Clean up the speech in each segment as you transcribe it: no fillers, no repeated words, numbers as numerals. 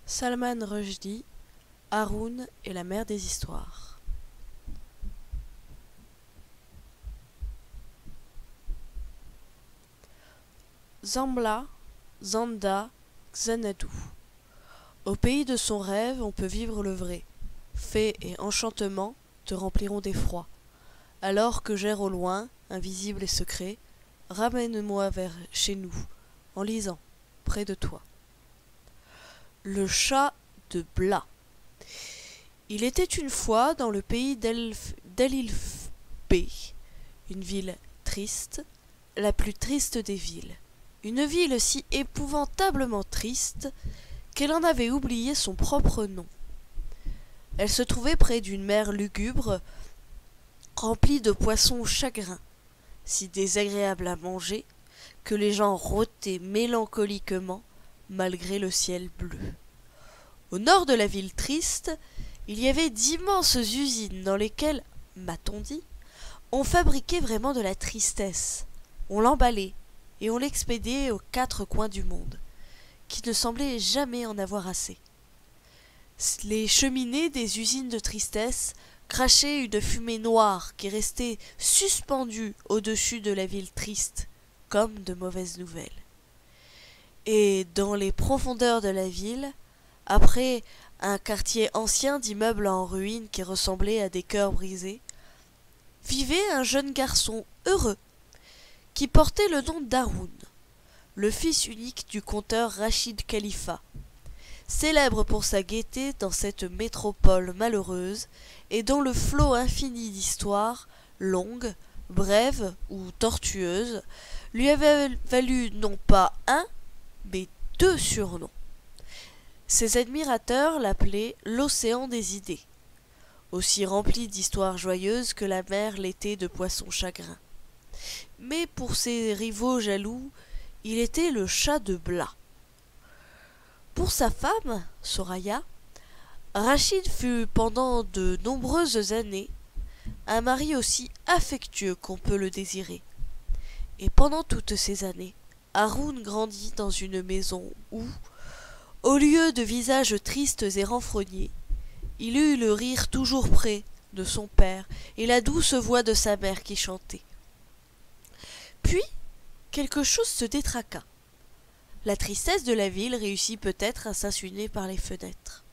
Salman Rushdie, Haroun et la mer des histoires. Zambla, Zanda, Xanadu. Au pays de son rêve, on peut vivre le vrai. Fées et enchantements te rempliront d'effroi. Alors que j'erre au loin, invisible et secret, ramène-moi vers chez nous, en lisant, près de toi. Le chat de Bla. Il était une fois dans le pays d'El-Ilf-Bé, une ville triste, la plus triste des villes. Une ville si épouvantablement triste qu'elle en avait oublié son propre nom. Elle se trouvait près d'une mer lugubre, remplie de poissons chagrins, si désagréables à manger que les gens rôtaient mélancoliquement malgré le ciel bleu. Au nord de la ville triste, il y avait d'immenses usines dans lesquelles, m'a-t-on dit, on fabriquait vraiment de la tristesse. On l'emballait et on l'expédiait aux quatre coins du monde, qui ne semblaient jamais en avoir assez. Les cheminées des usines de tristesse crachaient une fumée noire qui restait suspendue au-dessus de la ville triste, comme de mauvaises nouvelles. Et dans les profondeurs de la ville, après un quartier ancien d'immeubles en ruine qui ressemblait à des cœurs brisés, vivait un jeune garçon heureux qui portait le nom d'Haroun, le fils unique du conteur Rachid Khalifa, célèbre pour sa gaieté dans cette métropole malheureuse et dont le flot infini d'histoires, longues, brèves ou tortueuses, lui avait valu non pas un, mais deux surnoms. Ses admirateurs l'appelaient l'océan des idées, aussi rempli d'histoires joyeuses que la mer l'était de poissons chagrins. Mais pour ses rivaux jaloux, il était le chat de Bla. Pour sa femme, Soraya, Rachid fut pendant de nombreuses années un mari aussi affectueux qu'on peut le désirer. Et pendant toutes ces années, Haroun grandit dans une maison où, au lieu de visages tristes et renfrognés, il eut le rire toujours près de son père et la douce voix de sa mère qui chantait. Puis, quelque chose se détraqua. La tristesse de la ville réussit peut-être à s'insinuer par les fenêtres.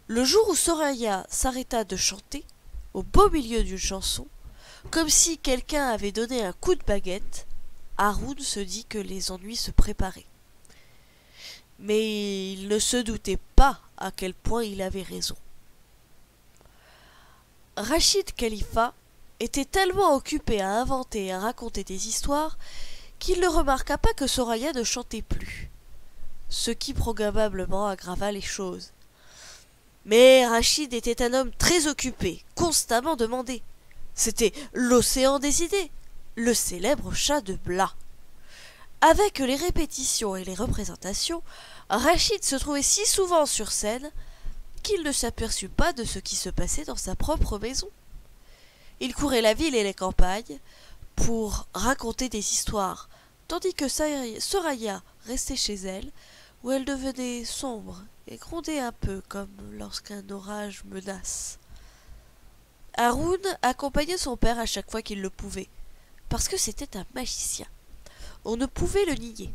Le jour où Soraya s'arrêta de chanter, au beau milieu d'une chanson, comme si quelqu'un avait donné un coup de baguette, Haroun se dit que les ennuis se préparaient. Mais il ne se doutait pas à quel point il avait raison. Rachid Khalifa était tellement occupé à inventer et à raconter des histoires qu'il ne remarqua pas que Soraya ne chantait plus, ce qui probablement aggrava les choses. Mais Rachid était un homme très occupé, constamment demandé. C'était l'océan des idées, le célèbre chat de Bla. Avec les répétitions et les représentations, Rachid se trouvait si souvent sur scène qu'il ne s'aperçut pas de ce qui se passait dans sa propre maison. Il courait la ville et les campagnes pour raconter des histoires, tandis que Soraya restait chez elle, où elle devenait sombre et grondait un peu comme lorsqu'un orage menace. Haroun accompagnait son père à chaque fois qu'il le pouvait, parce que c'était un magicien. On ne pouvait le nier.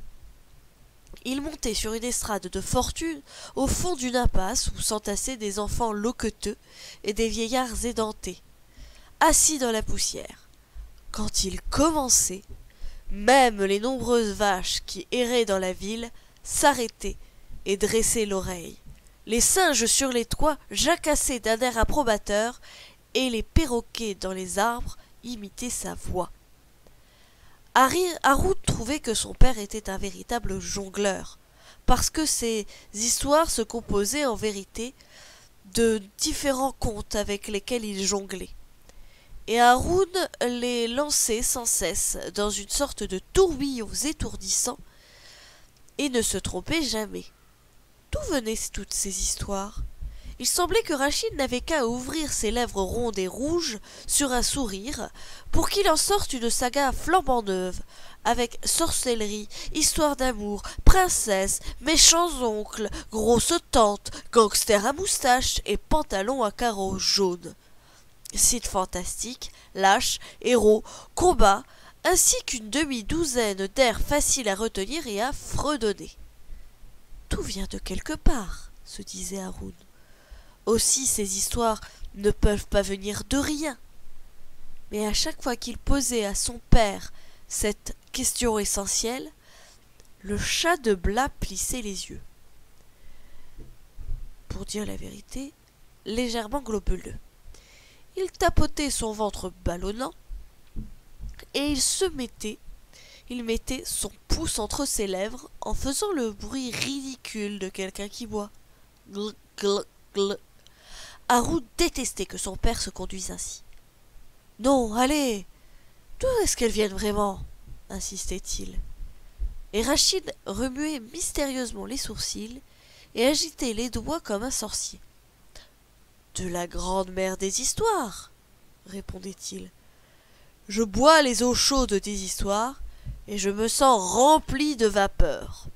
Il montait sur une estrade de fortune au fond d'une impasse où s'entassaient des enfants loqueteux et des vieillards édentés, assis dans la poussière. Quand il commençait, même les nombreuses vaches qui erraient dans la ville s'arrêtaient et dressaient l'oreille. Les singes sur les toits jacassaient d'un air approbateur et les perroquets dans les arbres imitaient sa voix. Haroun trouvait que son père était un véritable jongleur, parce que ses histoires se composaient en vérité de différents contes avec lesquels il jonglait. Et Haroun les lançait sans cesse dans une sorte de tourbillons étourdissants et ne se trompait jamais. D'où venaient toutes ces histoires? Il semblait que Rachid n'avait qu'à ouvrir ses lèvres rondes et rouges sur un sourire pour qu'il en sorte une saga flambant neuve, avec sorcellerie, histoire d'amour, princesse, méchants oncles, grosse tante, gangster à moustache et pantalon à carreaux jaunes. Site fantastique, lâche, héros, combat, ainsi qu'une demi-douzaine d'airs faciles à retenir et à fredonner. Tout vient de quelque part, se disait Haroun. Aussi ces histoires ne peuvent pas venir de rien. Mais à chaque fois qu'il posait à son père cette question essentielle, le chat de Blas plissait les yeux. Pour dire la vérité, légèrement globuleux. Il tapotait son ventre ballonnant et il mettait son pouce entre ses lèvres en faisant le bruit ridicule de quelqu'un qui boit. Glou, glou, glou. Haroun détestait que son père se conduise ainsi. « Non, allez, d'où est-ce qu'elles viennent vraiment ?» insistait-il. Et Rachid remuait mystérieusement les sourcils et agitait les doigts comme un sorcier. « De la grande mère des histoires, » répondait-il. « Je bois les eaux chaudes des histoires et je me sens rempli de vapeur. »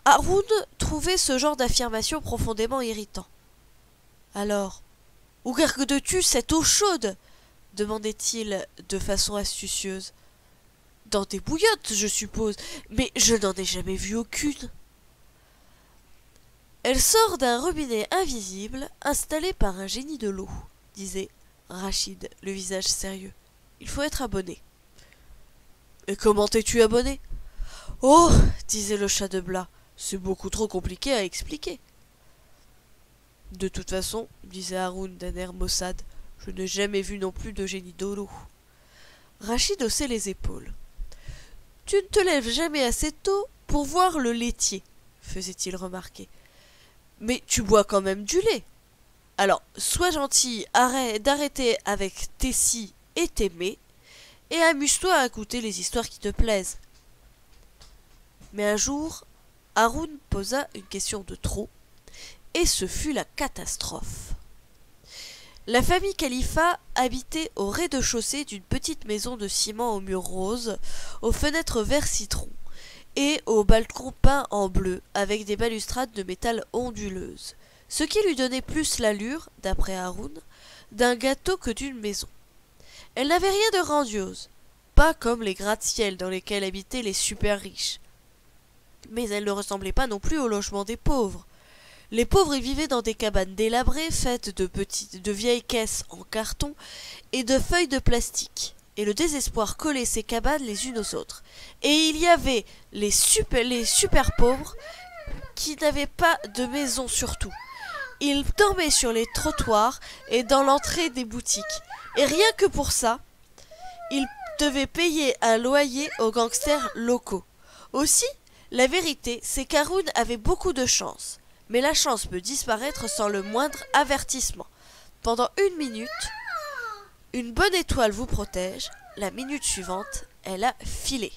Haroun trouvait ce genre d'affirmation profondément irritant. « Alors, où gardes-tu cette eau chaude ?» demandait-il de façon astucieuse. « Dans des bouillottes, je suppose, mais je n'en ai jamais vu aucune. »« Elle sort d'un robinet invisible installé par un génie de l'eau, » disait Rachid, le visage sérieux. « Il faut être abonné. »« Et comment t'es-tu abonné ?»« Oh, disait le chat de Blas, c'est beaucoup trop compliqué à expliquer. » De toute façon, disait Haroun d'un air maussade, je n'ai jamais vu non plus de génie de l'eau. Rachid haussait les épaules. Tu ne te lèves jamais assez tôt pour voir le laitier, faisait-il remarquer. Mais tu bois quand même du lait. Alors, sois gentil, d'arrêter avec tes si et tes mais, et amuse-toi à écouter les histoires qui te plaisent. Mais un jour, Haroun posa une question de trop, et ce fut la catastrophe. La famille Khalifa habitait au rez-de-chaussée d'une petite maison de ciment aux murs roses, aux fenêtres vert citron, et au balcon peint en bleu, avec des balustrades de métal onduleuses, ce qui lui donnait plus l'allure, d'après Haroun, d'un gâteau que d'une maison. Elle n'avait rien de grandiose, pas comme les gratte-ciel dans lesquels habitaient les super riches. Mais elle ne ressemblait pas non plus au logement des pauvres. Les pauvres y vivaient dans des cabanes délabrées faites de vieilles caisses en carton et de feuilles de plastique, et le désespoir collait ces cabanes les unes aux autres. Et il y avait les super pauvres qui n'avaient pas de maison surtout. Ils dormaient sur les trottoirs et dans l'entrée des boutiques, et rien que pour ça, ils devaient payer un loyer aux gangsters locaux. Aussi, la vérité, c'est qu'Haroun avait beaucoup de chance. Mais la chance peut disparaître sans le moindre avertissement. Pendant 1 minute, une bonne étoile vous protège. La minute suivante, elle a filé.